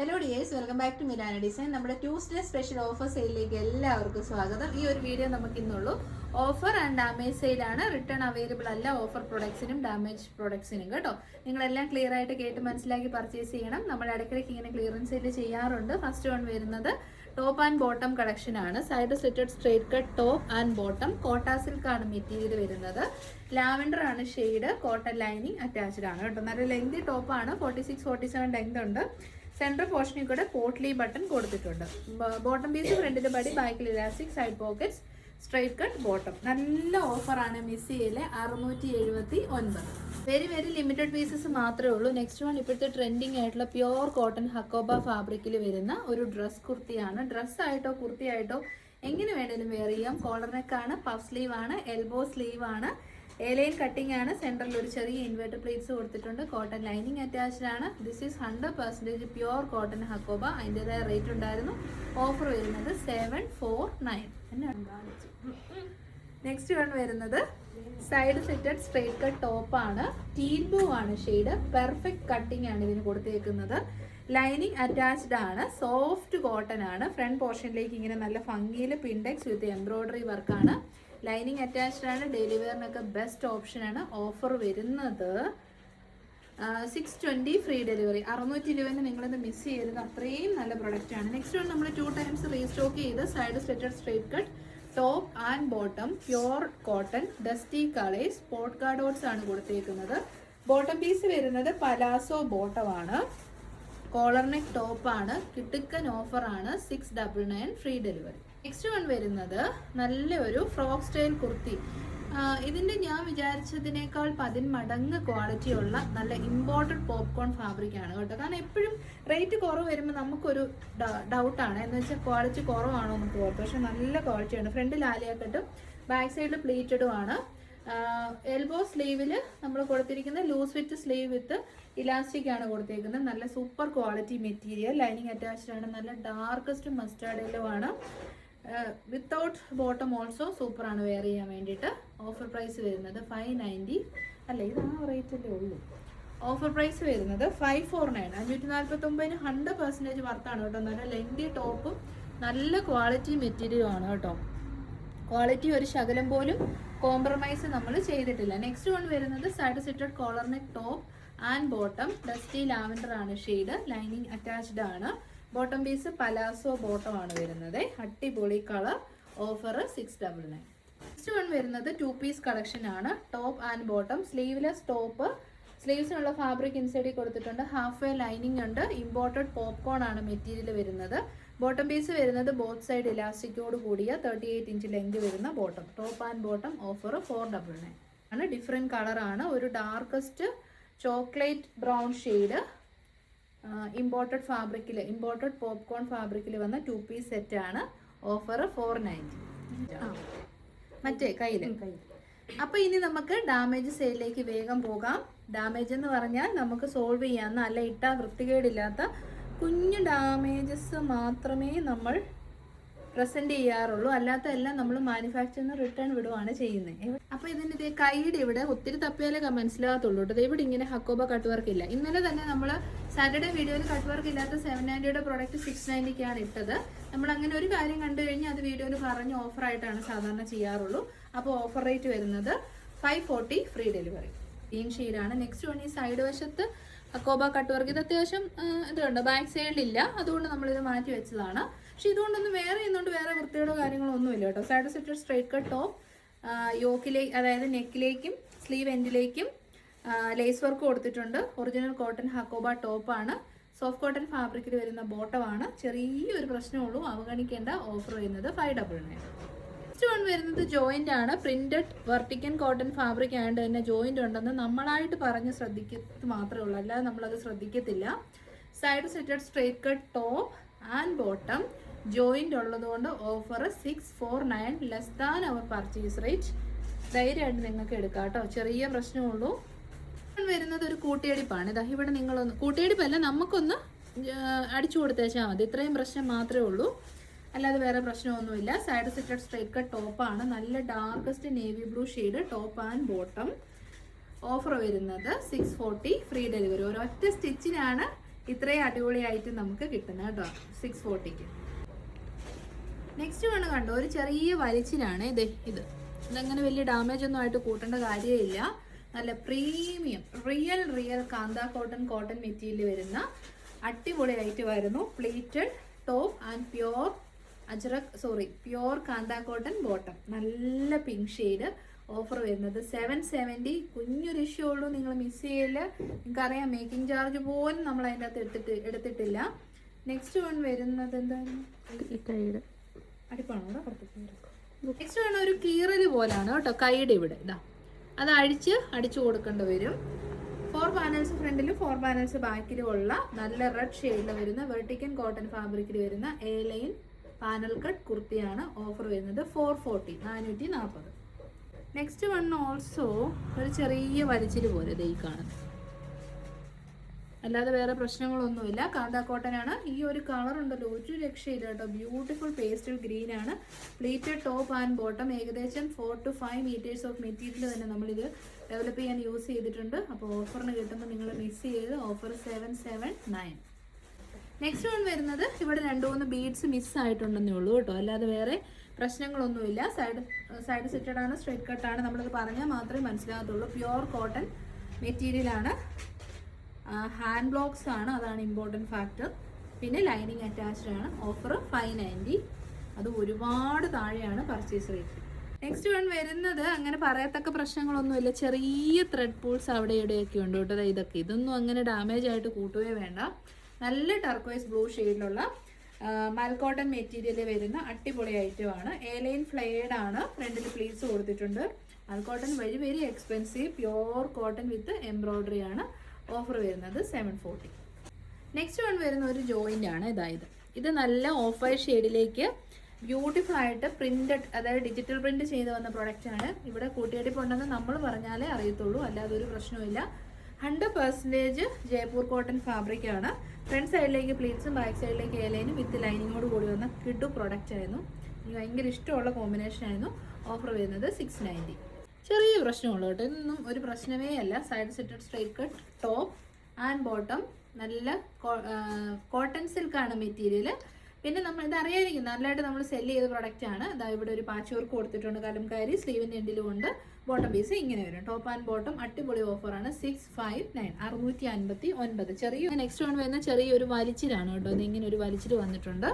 Hello dears, welcome back to Milana design. നമ്മുടെ Tuesday special offer സെയിലിലേക്ക് എല്ലാവർക്കും സ്വാഗതം. ഈ ഒരു വീഡിയോ നമുക്ക് ഇന്നുള്ളൂ. ഓഫർ ആൻഡ് ഡാമേജ് സെയിലാണ്. റിട്ടേൺ അവൈലബിൾ അല്ല ഓഫർ പ്രൊഡക്ട്സിനും ഡാമേജ് പ്രൊഡക്ട്സിനും കേട്ടോ. നിങ്ങളെല്ലാം ക്ലിയർ ആയിട്ട് കേട്ട് മനസ്സിലാക്കി പർച്ചേസ് ചെയ്യണം. നമ്മൾ ഇടയ്ക്കിടയ്ക്ക് ഇങ്ങനെ ക്ലിയറൻസ് സെയിൽ ചെയ്യാറുണ്ട്. ഫസ്റ്റ് വൺ വരുന്നത് ടോപ്പ് ആൻഡ് ബോട്ടം കളക്ഷൻ ആണ്. Side slitted straight cut top and bottom. Kota സിൽക്കാണ് മെറ്റീരിയൽ വരുന്നത്. ലാവൻഡർ ആണ് ഷെയ്ഡ്. കോട്ടൺ ലൈനിങ് അറ്റാച്ച്ഡ് ആണ് കേട്ടോ. നല്ല ലെങ്തി ടോപ്പാണ്. 46-47 ലെങ്ത് ഉണ്ട്. സെൻട്രൽ പോർഷനിൽ കൂടെ പോട്ട്ലി ബട്ടൺ കൊടുത്തിട്ടുണ്ട്. ബോട്ടം പീസ് ഫ്രണ്ടിൽ പടി, ബാക്കിൽ elastic, side pockets, straight cut bottom. നല്ല ഓഫറാണ്. മിസ്സിയിലെ 679. വെരി വെരി ലിമിറ്റഡ് പീസസ് മാത്രമേ ഉള്ളൂ. നെക്സ്റ്റ് വൺ ഇപ്പോഴത്തെ ട്രെൻഡിങ് ആയിട്ടുള്ള പ്യോർ കോട്ടൺ ഹക്കോബ ഫാബ്രിക്കിൽ വരുന്ന ഒരു ഡ്രസ് കുർത്തിയാണ്. ഡ്രസ്സായിട്ടോ കുർത്തിയായിട്ടോ എങ്ങനെ വേണേലും വെയർ ചെയ്യാം. കോളർ നെക്കാണ്, പഫ് സ്ലീവ് ആണ്, എൽബോ സ്ലീവ് ആണ്, എലൈൻ കട്ടിംഗ് ആണ്. സെൻറ്ററിൽ ഒരു ചെറിയ ഇൻവേർട്ടർ പ്ലേറ്റ്സ് കൊടുത്തിട്ടുണ്ട്. കോട്ടൺ ലൈനിങ് അറ്റാച്ച്ഡ് ആണ്. This is 100% pure cotton hakoba. അതിൻ്റെതായ റേറ്റ് ഉണ്ടായിരുന്നു. ഓഫർ വരുന്നത് 749. നെക്സ്റ്റ് വൺ വരുന്നത് സൈഡ് സെറ്റഡ് സ്ട്രേറ്റ് കട്ട് ടോപ്പാണ്. ടീൽ ബ്ലൂ ആണ് ഷെയ്ഡ്. പെർഫെക്റ്റ് കട്ടിംഗ് ആണ് ഇതിന് കൊടുത്തേക്കുന്നത്. ലൈനിങ് അറ്റാച്ച്ഡ് ആണ്. സോഫ്റ്റ് കോട്ടൺ ആണ്. ഫ്രണ്ട് പോർഷനിലേക്ക് ഇങ്ങനെ നല്ല ഭംഗിയിൽ പിൻഡെക്സ് വിത്ത് എംബ്രോയിഡറി വർക്കാണ്. ലൈനിങ് അറ്റാച്ച്ഡ് ആണ്. ഡെയിലി വെയറിനൊക്കെ ബെസ്റ്റ് ഓപ്ഷനാണ്. ഓഫർ വരുന്നത് 620 ഫ്രീ ഡെലിവറി. 620 നിങ്ങളിത് മിസ് ചെയ്യരുത്. അത്രയും നല്ല പ്രൊഡക്റ്റ് ആണ്. നെക്സ്റ്റ് വൺ നമ്മൾ 2 ടൈംസ് റീസ്റ്റോക്ക് ചെയ്ത് side slitted straight cut top and bottom. Pure cotton, dusty colours, spot ഗാർഡോട്സ് ആണ് കൊടുത്തേക്കുന്നത്. ബോട്ടം പീസ് വരുന്നത് പലാസോ ബോട്ടമാണ്. കോളർ നെക്ക് ടോപ്പാണ്. കിട്ടുക്കൻ ഓഫറാണ്. 699 ഫ്രീ ഡെലിവറി. നെക്സ്റ്റ് വൺ വരുന്നത് നല്ലൊരു ഫ്രോക്ക് സ്റ്റൈൽ കുർത്തി. ഇതിൻ്റെ ഞാൻ വിചാരിച്ചതിനേക്കാൾ 10 മടങ്ങ് ക്വാളിറ്റി ഉള്ള നല്ല ഇമ്പോർട്ടഡ് പോപ്കോൺ ഫാബ്രിക്കാണ് കേട്ടോ. കാരണം എപ്പോഴും റേറ്റ് കുറവ് വരുമ്പോൾ നമുക്കൊരു ഡൗട്ടാണ്, എന്ന് വെച്ചാൽ ക്വാളിറ്റി കുറവാണോ എന്നൊക്കെ ഓർത്ത്. പക്ഷെ നല്ല ക്വാളിറ്റിയാണ്. ഫ്രണ്ടിൽ ആലിയാക്കട്ടും ബാക്ക് സൈഡിൽ പ്ലീറ്റഡും ആണ്. എൽബോ സ്ലീവിൽ നമ്മൾ കൊടുത്തിരിക്കുന്ന loose fit sleeve with elastic ആണ് കൊടുത്തേക്കുന്നത്. നല്ല super quality material. Lining attached ആണ്. നല്ല ഡാർക്കസ്റ്റ് മസ്റ്റാർഡ് യെല്ലോ ആണ്. വിത്തൗട്ട് ബോട്ടം ഓൾസോ സൂപ്പറാണ് വെയർ ചെയ്യാൻ വേണ്ടിയിട്ട്. ഓഫർ പ്രൈസ് വരുന്നത് 590. അല്ല, ഇത് ആ റേറ്റല്ലേ ഉള്ളൂ. ഓഫർ പ്രൈസ് വരുന്നത് 549. 549 100% വർത്താണ് കേട്ടോ. നല്ല ലെങ്തി ടോപ്പും നല്ല ക്വാളിറ്റി മെറ്റീരിയലും ആണ് കേട്ടോ. ക്വാളിറ്റി ഒരു ശകലം പോലും കോംപ്രമൈസ് നമ്മൾ ചെയ്തിട്ടില്ല. നെക്സ്റ്റ് വൺ വരുന്നത് side seated collar neck top and bottom. Dusty lavender ആണ് ഷെയ്ഡ്. ലൈനിങ് അറ്റാച്ച്ഡ് ആണ്. ബോട്ടം പീസ് പലാസോ ബോട്ടം ആണ് വരുന്നത്. അടിപൊളി കളർ. ഓഫർ 699. നെക്സ്റ്റ് വൺ വരുന്നത് 2 പീസ് കളക്ഷൻ ആണ്. Top and bottom. Sleeveless top. സ്ലീവ്സിനുള്ള ഫാബ്രിക് ഇൻസൈഡിൽ കൊടുത്തിട്ടുണ്ട്. ഹാഫ് വേ ലൈനിങ് ഉണ്ട്. ഇമ്പോർട്ടഡ് പോപ്കോൺ ആണ് മെറ്റീരിയൽ വരുന്നത്. ബോട്ടം പീസ് വരുന്നത് ബോത്ത് സൈഡ് ഇലാസ്റ്റിക്കോട് കൂടിയ 38 ഇഞ്ച് ലെങ്ത് വരുന്ന bottom. Top and bottom. Offer 499 ആണ്. ഡിഫറെൻറ്റ് കളറാണ്. ഒരു darkest chocolate brown shade. Imported ഫാബ്രിക്കിൽ, ഇമ്പോർട്ടഡ് പോപ്കോൺ ഫാബ്രിക്കിൽ വന്ന 2 പീസ് സെറ്റ് ആണ്. ഓഫർ 490. മറ്റേ കയ്യിൽ. അപ്പോൾ ഇനി നമുക്ക് ഡാമേജ് സെയിലിലേക്ക് വേഗം പോകാം. ഡാമേജ് എന്ന് പറഞ്ഞാൽ നമുക്ക് സോൾവ് ചെയ്യാവുന്ന, അല്ല ഇട്ടാൽ വൃത്തികേടില്ലാത്ത കുഞ്ഞു ഡാമേജസ് മാത്രമേ നമ്മൾ പ്രസൻറ്റ് ചെയ്യാറുള്ളൂ. അല്ലാത്ത എല്ലാം നമ്മൾ മാനുഫാക്ചറിന് റിട്ടേൺ വിടുവാണ് ചെയ്യുന്നത്. അപ്പോൾ ഇതിൻ്റെ കൈയുടെ ഇവിടെ ഒത്തിരി തപ്പിയാലേ മനസ്സിലാകത്തുള്ളൂ കേട്ടോ. ഇവിടെ ഇങ്ങനെ ഹക്കോബ കട്ട് വർക്ക് ഇല്ല. ഇന്നലെ തന്നെ നമ്മൾ സാറ്റർഡേ വീഡിയോയിൽ കട്ട് വർക്ക് ഇല്ലാത്ത 790 പ്രോഡക്റ്റ് 690 ഇട്ടത്. നമ്മൾ അങ്ങനെ ഒരു കാര്യം കണ്ടു കഴിഞ്ഞാൽ അത് വീഡിയോയിൽ പറഞ്ഞ് ഓഫറായിട്ടാണ് സാധാരണ ചെയ്യാറുള്ളൂ. അപ്പോൾ ഓഫർ റേറ്റ് വരുന്നത് 540 ഫ്രീ ഡെലിവറി. ഗ്രീൻ ഷെയ്ഡാണ്. നെക്സ്റ്റ് വൺ ഈ സൈഡ് വശത്ത് ഹക്കോബ കട്ട് വർക്ക്. ഇത് അത്യാവശ്യം ഇതുണ്ട്. ബാക്ക് സൈഡിലില്ല, അതുകൊണ്ട് നമ്മളിത് മാറ്റി വെച്ചതാണ്. പക്ഷെ ഇതുകൊണ്ടൊന്നും വേറെ ചെയ്യുന്നതുകൊണ്ട് വേറെ വൃത്തിയുടെ കാര്യങ്ങളോ ഒന്നുമില്ല കേട്ടോ. Side സെറ്റഡ് straight cut top. യോക്കിലേക്ക്, അതായത് നെക്കിലേക്കും സ്ലീവ് എൻഡിലേക്കും ലേസ് വർക്ക് കൊടുത്തിട്ടുണ്ട്. ഒറിജിനൽ കോട്ടൺ ഹക്കോബ ടോപ്പാണ്. സോഫ്റ്റ് കോട്ടൺ ഫാബ്രിക്കിൽ വരുന്ന ബോട്ടമാണ്. ചെറിയൊരു പ്രശ്നമുള്ളൂ, അവഗണിക്കേണ്ട. ഓഫർ വരുന്നത് 599. നെക്സ്റ്റ് വൺ വരുന്നത് ജോയിൻ്റ് ആണ്. പ്രിന്റഡ് വെർട്ടിക്കൻ കോട്ടൺ ഫാബ്രിക് ആയതുകൊണ്ട് തന്നെ ജോയിൻ്റ് ഉണ്ടെന്ന് നമ്മളായിട്ട് പറഞ്ഞ് ശ്രദ്ധിക്കുന്നത് മാത്രമേ ഉള്ളൂ, അല്ലാതെ നമ്മളത് ശ്രദ്ധിക്കത്തില്ല. സൈഡ് സെറ്റഡ് straight cut top and bottom. Joint ഉള്ളതുകൊണ്ട് offer 649, less than our purchase rate. ധൈര്യമായിട്ട് നിങ്ങൾക്ക് എടുക്കാം കേട്ടോ. ചെറിയ പ്രശ്നമുള്ളൂ. വരുന്നത് ഒരു കൂട്ടിയടിപ്പാണ്. ഇതാ ഇവിടെ നിങ്ങളൊന്ന്, കൂട്ടിയടിപ്പല്ല, നമുക്കൊന്ന് അടിച്ചു കൊടുത്തേച്ചാൽ മതി. ഇത്രയും പ്രശ്നം മാത്രമേ ഉള്ളൂ, അല്ലാതെ വേറെ പ്രശ്നമൊന്നുമില്ല. സൈഡ് സെറ്റഡ് സ്ട്രൈറ്റ് കട്ട് ടോപ്പാണ്. നല്ല darkest navy blue shade. Top and bottom. Offer വരുന്നത് 640 ഫ്രീ ഡെലിവറി. ഒരൊറ്റ സ്റ്റിച്ചിനാണ് ഇത്രയും അടിപൊളിയായിട്ട് നമുക്ക് കിട്ടുന്നത് കേട്ടോ 640. നെക്സ്റ്റ് വേണം കണ്ടോ, ഒരു ചെറിയ വലിച്ചിലാണ് ഇതങ്ങനെ വലിയ ഡാമേജ് ഒന്നും ആയിട്ട് കൂട്ടേണ്ട കാര്യമില്ല. നല്ല പ്രീമിയം റിയൽ കാന്ത കോട്ടൺ മെറ്റീരിയൽ വരുന്ന അടിപൊളിയായിട്ട് വരുന്നു. Pleated top and pure kantha cotton bottom. നല്ല പിങ്ക് ഷെയ്ഡ്. ഓഫർ വരുന്നത് 770. കുഞ്ഞൊരു ഇഷ്യൂ ഉള്ളൂ, നിങ്ങൾ മിസ് ചെയ്യില്ല. നിങ്ങൾക്കറിയാം മേക്കിംഗ് ചാർജ് പോലും നമ്മൾ അതിൻ്റെ അകത്ത് എടുത്തിട്ടില്ല. നെക്സ്റ്റ് വൺ വരുന്നത് എന്താണ്, അടിപ്പാണോ? നെക്സ്റ്റ് വൺ ഒരു കീറല് പോലാണ് കേട്ടോ കൈയുടെ ഇവിടെ. അത് അടിച്ചു കൊടുക്കേണ്ടി വരും. 4 പാനൽസ് ഫ്രണ്ടിലും 4 പാനൽസ് ബാക്കിലും ഉള്ള നല്ല റെഡ് ഷെയ്ഡിൽ വരുന്ന വെർട്ടിക്കൻ കോട്ടൺ ഫാബ്രിക്കിൽ വരുന്ന എ ലൈൻ പാനൽ കട്ട് കുർത്തിയാണ്. ഓഫർ വരുന്നത് 440, 440. നെക്സ്റ്റ് വൺ ഓൾസോ ഒരു ചെറിയ വലിച്ചിൽ പോലെ ഈ കാണുന്നത്, അല്ലാതെ വേറെ പ്രശ്നങ്ങളൊന്നുമില്ല. കാന്ത കോട്ടൺ ആണ്. ഈ ഒരു കളർ ഉണ്ടല്ലോ, ഒരു രക്ഷയില്ല കേട്ടോ. ബ്യൂട്ടിഫുൾ പേസ്റ്റൽ ഗ്രീൻ ആണ്. Pleated top and bottom. ഏകദേശം 4 to 5 meters ഓഫ് മെറ്റീരിയൽ തന്നെ നമ്മളിത് ഡെവലപ്പ് ചെയ്യാൻ യൂസ് ചെയ്തിട്ടുണ്ട്. അപ്പോൾ ഓഫറിന് കിട്ടുമ്പോൾ നിങ്ങൾ മിസ് ചെയ്ത് ഓഫർ 779. നെക്സ്റ്റ് വൺ വരുന്നത് ഇവിടെ 2-3 ബീഡ്സ് മിസ്സായിട്ടുണ്ടെന്നേ ഉള്ളൂ കേട്ടോ, അല്ലാതെ വേറെ പ്രശ്നങ്ങളൊന്നുമില്ല. സൈഡ് സെറ്റഡ് ആണ്, സ്ട്രെയിറ്റ് കട്ടാണ്. നമ്മളിത് പറഞ്ഞാൽ മാത്രമേ മനസ്സിലാകത്തുള്ളൂ. പ്യുവർ കോട്ടൺ മെറ്റീരിയലാണ്. ഹാൻഡ് ബ്ലോക്സ് ആണ്, അതാണ് ഇമ്പോർട്ടൻറ്റ് ഫാക്ടർ. പിന്നെ ലൈനിങ് അറ്റാച്ച്ഡ് ആണ്. ഓഫർ 590. അത് ഒരുപാട് താഴെയാണ് പർച്ചേസ് റേറ്റ്. നെക്സ്റ്റ് വൺ വരുന്നത് അങ്ങനെ പറയത്തക്ക പ്രശ്നങ്ങളൊന്നുമില്ല. ചെറിയ ത്രെഡ് പൂൾസ് അവിടെ ഇവിടെയൊക്കെ ഉണ്ട് കേട്ടോ. ഇതൊന്നും അങ്ങനെ ഡാമേജ് ആയിട്ട് കൂട്ടുകയോ വേണ്ട. നല്ല ടർക്കോയ്സ് ബ്ലൂ ഷെയ്ഡിലുള്ള മൽക്കോട്ടൺ മെറ്റീരിയൽ വരുന്ന അടിപൊളി ഐറ്റമാണ്. എ ലൈൻ ഫ്ലെയർഡ് ആണ്. ഫ്രണ്ടിൽ പ്ലീറ്റ്സ് കൊടുത്തിട്ടുണ്ട്. മൽക്കോട്ടൺ very expensive. Pure cotton with embroidery ആണ്. ഓഫർ വരുന്നത് 740. നെക്സ്റ്റ് വൺ വരുന്ന ഒരു ജോയിൻ്റ് ആണ്. ഇത് നല്ല ഓഫ് വൈറ്റ് ഷെയ്ഡിലേക്ക് ബ്യൂട്ടിഫുൾ ആയിട്ട് പ്രിന്റഡ്, അതായത് ഡിജിറ്റൽ പ്രിന്റ് ചെയ്ത് വന്ന പ്രൊഡക്റ്റ് ആണ്. ഇവിടെ കൂട്ടിയടിപ്പുണ്ടെന്ന് നമ്മൾ പറഞ്ഞാലേ അറിയത്തുള്ളൂ, അല്ലാതെ ഒരു പ്രശ്നമില്ല. 100% ജയ്പൂർ കോട്ടൺ ഫാബ്രിക് ആണ്. ഫ്രണ്ട് സൈഡിലേക്ക് പ്ലീറ്റ്സും ബാക്ക് സൈഡിലേക്ക് എലൈനും വിത്ത് ലൈനിങ്ങോട് കൂടി വന്ന കിഡു പ്രൊഡക്റ്റ് ആയിരുന്നു. എനിക്ക് ഭയങ്കര ഇഷ്ടമുള്ള കോമ്പിനേഷൻ ആയിരുന്നു. ഓഫർ വരുന്നത് 690. ചെറിയ പ്രശ്നമുള്ളൂ കേട്ടോ, ഇതൊന്നും ഒരു പ്രശ്നമേ അല്ല. Side സെറ്റഡ് straight cut top and bottom. നല്ല കോട്ടൺ സിൽക്കാണ് മെറ്റീരിയൽ. പിന്നെ നമ്മൾ ഇതറിയായിരിക്കും, നല്ലതായിട്ട് നമ്മൾ സെല്ല് ചെയ്ത പ്രൊഡക്റ്റ് ആണ്. ഇവിടെ ഒരു പാച്ച് വർക്ക് കൊടുത്തിട്ടുണ്ട്, കലംകാരി. സ്ലീവിൻ്റെ എൻഡിലും ഉണ്ട്. ബോട്ടം പീസ് ഇങ്ങനെ വരും. ടോപ്പ് ആൻഡ് ബോട്ടം അടിപൊളി ഓഫറാണ്. 659, 659. ചെറിയ നെക്സ്റ്റ് വൺ വരുന്ന ചെറിയൊരു വലിച്ചിലാണ് കേട്ടോ. ഇങ്ങനെ ഒരു വലിച്ചിൽ വന്നിട്ടുണ്ട്.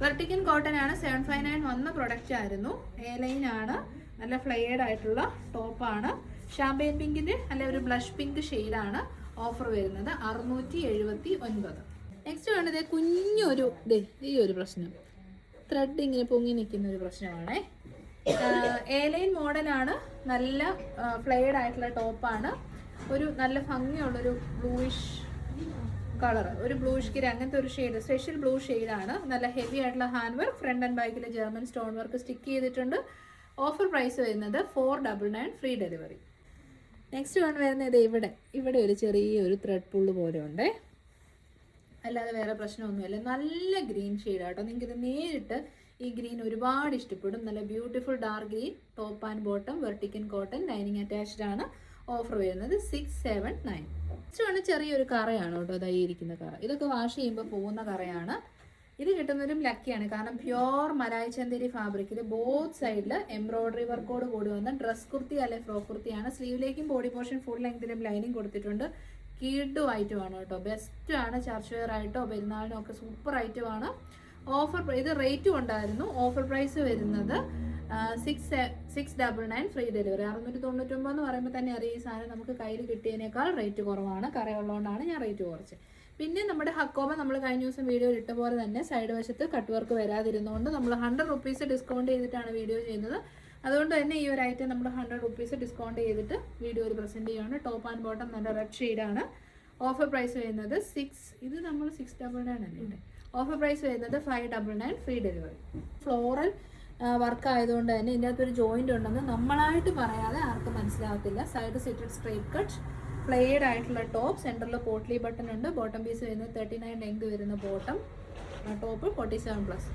വെർട്ടിക്കൻ കോട്ടൺ ആണ്. 759 വന്ന പ്രൊഡക്റ്റ് ആയിരുന്നു. എ ലൈൻ ആണ്. നല്ല ഫ്ലെയർഡ് ആയിട്ടുള്ള ടോപ്പാണ്. ഷാമ്പെയിൻ പിങ്കിൻ്റെ അല്ല ഒരു ബ്ലഷ് പിങ്ക് ഷെയ്ഡാണ്. ഓഫർ വരുന്നത് 679. നെക്സ്റ്റ് വേണ്ടത് കുഞ്ഞൊരു ഈ ഒരു പ്രശ്നം, ത്രെഡ് ഇങ്ങനെ പൊങ്ങി നിൽക്കുന്ന ഒരു പ്രശ്നമാണ്. എ ലൈൻ മോഡലാണ്. നല്ല ഫ്ലെയർഡ് ആയിട്ടുള്ള ടോപ്പാണ്. ഒരു നല്ല ഭംഗിയുള്ളൊരു ബ്ലൂയിഷ് കളർ, ഒരു ബ്ലൂയിഷ് കിരി അങ്ങനത്തെ ഒരു ഷെയ്ഡ്, സ്പെഷ്യൽ ബ്ലൂ ഷെയ്ഡാണ്. നല്ല ഹെവി ആയിട്ടുള്ള ഹാൻഡ് വർക്ക്. ഫ്രണ്ട് ആൻഡ് ബാക്കിൽ ജർമ്മൻ സ്റ്റോൺ വർക്ക് സ്റ്റിക്ക് ചെയ്തിട്ടുണ്ട്. ഓഫർ പ്രൈസ് വരുന്നത് 499, ഫ്രീ ഡെലിവറി. നെക്സ്റ്റ് വൺ വരുന്നത് ഇവിടെ ഒരു ചെറിയൊരു ത്രെഡ് പുള്ള് പോലെ ഉണ്ട്, അല്ലാതെ വേറെ പ്രശ്നമൊന്നുമില്ല. നല്ല ഗ്രീൻ ഷെയ്ഡാട്ടോ. നിങ്ങൾക്കിത് നേരിട്ട് ഈ ഗ്രീൻ ഒരുപാട് ഇഷ്ടപ്പെടും. നല്ല beautiful dark green. Top and bottom വെർട്ടിക്കൻ cotton. Lining attached ആണ്. ഓഫർ വരുന്നത് 679. നെക്സ്റ്റ് വൺ ചെറിയൊരു കറയാണ് കേട്ടോ. ഇരിക്കുന്ന കറ, ഇതൊക്കെ വാഷ് ചെയ്യുമ്പോൾ പോകുന്ന കറയാണ്. ഇത് കിട്ടുന്നവരും ലക്കിയാണ്, കാരണം പ്യുവർ മലായ് ചന്ദേരി ഫാബ്രിക്കിൽ ബോത്ത് സൈഡിൽ എംബ്രോയിഡറി വർക്കോട് കൂടി വന്ന ഡ്രസ് കുർത്തി അല്ലെ ഫ്രോക്ക് കുർത്തിയാണ്. സ്ലീവിലേക്കും ബോഡി പോർഷൻ ഫുൾ ലെങ്തിലും ലൈനിങ് കൊടുത്തിട്ടുണ്ട്. കീഡു ഐറ്റമാണ് കേട്ടോ. ബെസ്റ്റ് ആണ്. ചർച്ച് വെയർ ആയിട്ടോ പെരുന്നാളിനോ ഒക്കെ സൂപ്പർ ഐറ്റമാണ്. ഓഫർ ഇത് റേറ്റും ഉണ്ടായിരുന്നു. ഓഫർ പ്രൈസ് വരുന്നത് 699, ഫ്രീ ഡെലിവറി. 699 എന്ന് പറയുമ്പോൾ തന്നെ അറിയാം, ഈ സാധനം നമുക്ക് കയ്യിൽ കിട്ടിയതിനേക്കാൾ റേറ്റ് കുറവാണ്. കറയുള്ളതുകൊണ്ടാണ് ഞാൻ റേറ്റ് കുറച്ച്. പിന്നെ നമ്മുടെ ഹക്കോബ നമ്മൾ കഴിഞ്ഞ ദിവസം വീഡിയോയിൽ ഇട്ട പോലെ തന്നെ സൈഡ് വശത്ത് കട്ട് വർക്ക് വരാതിരുന്നതുകൊണ്ട് നമ്മൾ 100 rupees ഡിസ്കൗണ്ട് ചെയ്തിട്ടാണ് വീഡിയോ ചെയ്യുന്നത്. അതുകൊണ്ട് തന്നെ ഈ ഒരു ഐറ്റം നമ്മൾ 100 rupees ഡിസ്കൗണ്ട് ചെയ്തിട്ട് വീഡിയോയിൽ പ്രസൻറ്റ് ചെയ്യുകയാണ്. ടോപ്പ് ആൻഡ് ബോട്ടം നല്ല റെഡ് ഷെയ്ഡാണ്. ഓഫർ പ്രൈസ് വരുന്നത് ഇത് നമ്മൾ 699 അല്ലേ. ഓഫർ പ്രൈസ് വരുന്നത് 599, ഫ്രീ ഡെലിവറി. ഫ്ലോറൽ വർക്ക് ആയതുകൊണ്ട് തന്നെ ഇതിൻ്റെ അകത്തൊരു ജോയിൻ്റ് ഉണ്ടെന്ന് നമ്മളായിട്ട് പറയാതെ ആർക്കും മനസ്സിലാകത്തില്ല. സൈഡ് സെറ്റഡ് സ്ട്രൈറ്റ് കട്ട് ഫ്ലെയർഡ് ആയിട്ടുള്ള ടോപ്പ്. സെൻറ്ററിൽ പോട്ട്ലി ബട്ടൺ ഉണ്ട്. ബോട്ടം പീസ് വരുന്നത് 39 ലെങ്ത് വരുന്ന bottom. Top 47+.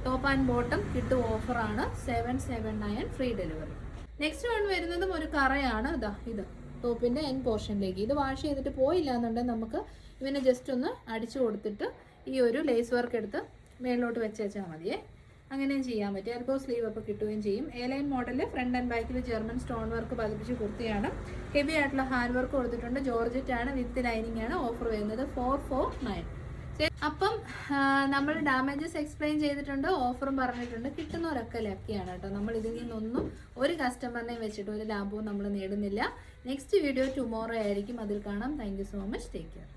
Top and bottom കിട്ടും. ഓഫറാണ് 779, ഫ്രീ ഡെലിവറി. നെക്സ്റ്റ് വൺ വരുന്നതും ഒരു കറയാണ്. ഇത് ടോപ്പിൻ്റെ എൻ പോർഷനിലേക്ക്. ഇത് വാഷ് ചെയ്തിട്ട് പോയില്ല എന്നുണ്ടെങ്കിൽ നമുക്ക് ഇവനെ ജസ്റ്റ് ഒന്ന് അടിച്ചു കൊടുത്തിട്ട് ഈ ഒരു ലേസ് വർക്ക് എടുത്ത് മേളിലോട്ട് വെച്ചാൽ മതിയേ. അങ്ങനെയും ചെയ്യാൻ പറ്റും. എൽബോ സ്ലീവ് അപ്പോൾ കിട്ടുകയും ചെയ്യും. A line model front and ബാക്കിൽ ജർമ്മൻ സ്റ്റോൺ വർക്ക് പതിപ്പിച്ച് കുർത്തിയാണ്. ഹെവി ആയിട്ടുള്ള ഹാൻഡ് വർക്ക് കൊടുത്തിട്ടുണ്ട്. ജോർജറ്റ് ആണ്, വിത്ത് ലൈനിങ് ആണ്. ഓഫർ വരുന്നത് 449. അപ്പം നമ്മൾ ഡാമേജസ് എക്സ്പ്ലെയിൻ ചെയ്തിട്ടുണ്ട്, ഓഫറും പറഞ്ഞിട്ടുണ്ട്. കിട്ടുന്നവരൊക്കെ ലക്കിയാണ് കേട്ടോ. നമ്മൾ ഇതിൽ നിന്നൊന്നും ഒരു കസ്റ്റമറിനെ വെച്ചിട്ട് ഒരു ലാഭവും നമ്മൾ നേടുന്നില്ല. നെക്സ്റ്റ് വീഡിയോ ടുമോറോ ആയിരിക്കും, അതിൽ കാണാം. Thank you so much. Take care.